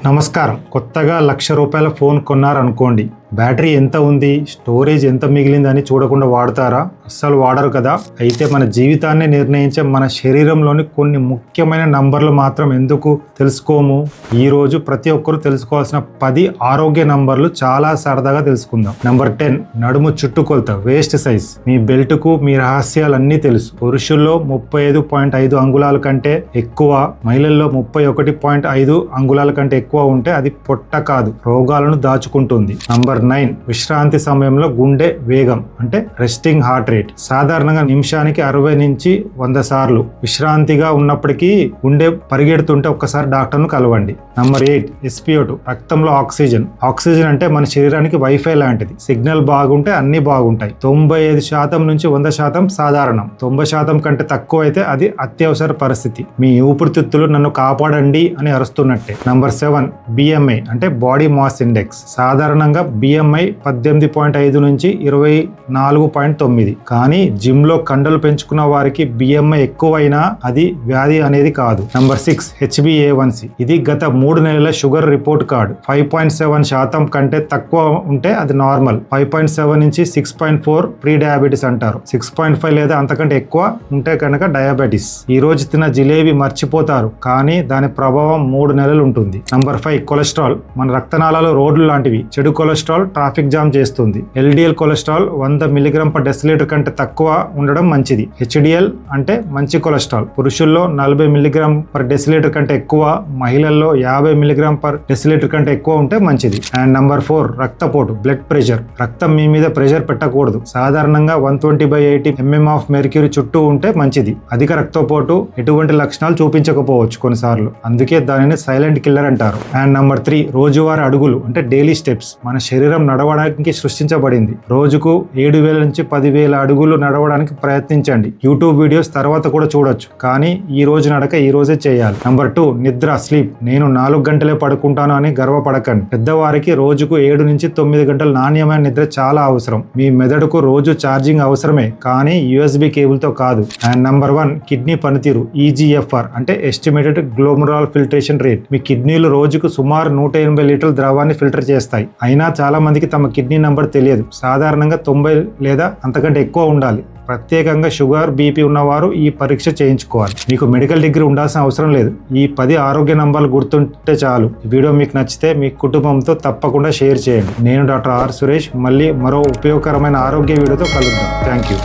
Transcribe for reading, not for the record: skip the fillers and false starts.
నమస్కారం. కొత్తగా ₹1,00,000 phone కొన్నారనుకోండి, battery ఎంత ఉంది, స్టోరేజ్ ఎంత మిగిలిందని చూడకుండా వాడతారా? అస్సలు వాడరు కదా. అయితే మన జీవితాన్ని నిర్ణయించే మన శరీరంలోని కొన్ని ముఖ్యమైన నంబర్లు మాత్రం ఎందుకు తెలుసుకోము? ఈరోజు ప్రతి ఒక్కరూ తెలుసుకోవాల్సిన 10 ఆరోగ్య నంబర్లు చాలా సరదాగా తెలుసుకుందాం. నంబర్ 10, నడుము చుట్టుకొలత, వేస్ట్ సైజ్. మీ బెల్ట్కు మీ రహస్యాలన్నీ తెలుసు. పురుషుల్లో 35.5 అంగుళాల కంటే ఎక్కువ, మహిళల్లో 31.5 అంగుళాల కంటే ఎక్కువ ఉంటే అది పొట్ట కాదు, రోగాలను దాచుకుంటుంది. నంబర్ 9, విశ్రాంతి సమయంలో గుండె వేగం అంటే రెస్టింగ్ హార్ట్ రేట్. సాధారణంగా నిమిషానికి 60 నుంచి 100 సార్లు. విశ్రాంతిగా ఉన్నప్పటికీ గుండె పరిగెడుతుంటే ఒక్కసారి డాక్టర్ను కలవండి. నంబర్ 8, SpO2, రక్తంలో ఆక్సిజన్. ఆక్సిజన్ అంటే మన శరీరానికి వైఫై లాంటిది. సిగ్నల్ బాగుంటే అన్ని బాగుంటాయి. 95% నుంచి 100% సాధారణం. 90% కంటే తక్కువ అయితే అది అత్యవసర పరిస్థితి. మీ ఊపిరితిత్తులు నన్ను కాపాడండి అని అరుస్తున్నట్టే. నంబర్ 7, BMI అంటే బాడీ మాస్ ఇండెక్స్. సాధారణంగా BMI 18.5 నుంచి 24.9. కానీ జిమ్ లో కండలు పెంచుకున్న వారికి BMI ఎక్కువైనా అది వ్యాధి అనేది కాదు. Number 6, HbA1c. ఇది గత 3 నెలల షుగర్ రిపోర్ట్ కార్డు. 5.7% కంటే తక్కువ ఉంటే అది నార్మల్. 5.7 నుంచి 6.4 ప్రీ డయాబెటీస్ అంటారు. 6.5 లేదా అంతకంటే ఎక్కువ ఉంటే కనుక డయాబెటీస్. ఈ రోజు తిన్న జిలేబీ మర్చిపోతారు, కానీ దాని ప్రభావం 3 నెలలు ఉంటుంది. Number 5, cholesterol. మన రక్తనాళాలు రోడ్లు లాంటివి. చెడు కొలెస్ట్రాల్ ట్రాఫిక్ జామ్ చేస్తుంది. LDL కొలెస్ట్రాల్ 100 mg/dL కంటే తక్కువ ఉండడం మంచిది. HDL అంటే మంచి కొలెస్ట్రాల్. పురుషుల్లో 40 mg/dL కంటే ఎక్కువ, మహిళల్లో 50 mg/dL కంటే ఎక్కువ ఉంటే మంచిది. అండ్ నంబర్ 4, రక్తపోటు, బ్లడ్ ప్రెషర్. రక్తం మీ మీద ప్రెషర్ పెట్టకూడదు. సాధారణంగా 120/80 mm ఆఫ్ మెర్క్యూరీ చుట్టూ ఉంటే మంచిది. అధిక రక్తపోటు ఎటువంటి లక్షణాలు చూపించకపోవచ్చు కొన్నిసార్లు, అందుకే దానిని సైలెంట్ కిల్లర్ అంటారు. అండ్ నంబర్ 3, రోజువారీ అడుగులు అంటే డైలీ స్టెప్స్. మన శరీరం నడవడానికి సృష్టించబడింది. రోజుకు 7,000 నుంచి 10,000 అడుగులు నడవడానికి ప్రయత్నించండి. యూట్యూబ్ వీడియోస్ తర్వాత కూడా చూడొచ్చు, కానీ ఈ రోజు నడక ఈ రోజే చేయాలి. నంబర్ 2, నిద్ర, స్లీప్. నేను 4 గంటలే పడుకుంటాను అని గర్వపడకండి. పెద్దవారికి రోజుకు 7 నుంచి 9 గంటల నాణ్యమైన నిద్ర చాలా అవసరం. మీ మెదడుకు రోజు ఛార్జింగ్ అవసరమే, కానీ USB కేబుల్తో కాదు. అండ్ నంబర్ 1, కిడ్నీ పనితీరు, EGFR అంటే ఎస్టిమేటెడ్ గ్లోమరులర్ ఫిల్ట్రేషన్ రేట్. మీ కిడ్నీలు రోజుకు సుమారు 180 లీటర్ల ద్రవాన్ని ఫిల్టర్ చేస్తాయి. అయినా చాలా మందికి తమ కిడ్నీ నంబర్ తెలియదు. సాధారణంగా 90 లేదా అంతకంటే ఎక్కువ ఉండాలి. ప్రత్యేకంగా షుగర్, BP ఉన్నవారు ఈ పరీక్ష చేయించుకోవాలి. మీకు మెడికల్ డిగ్రీ ఉండాల్సిన అవసరం లేదు. ఈ 10 ఆరోగ్య నంబర్లు గుర్తుంటే చాలు. ఈ వీడియో మీకు నచ్చితే మీ కుటుంబంతో తప్పకుండా షేర్ చేయండి. నేను డాక్టర్ ఆర్ సురేష్. మళ్ళీ మరో ఉపయోగకరమైన ఆరోగ్య వీడియోతో కలుద్దాం. Thank you.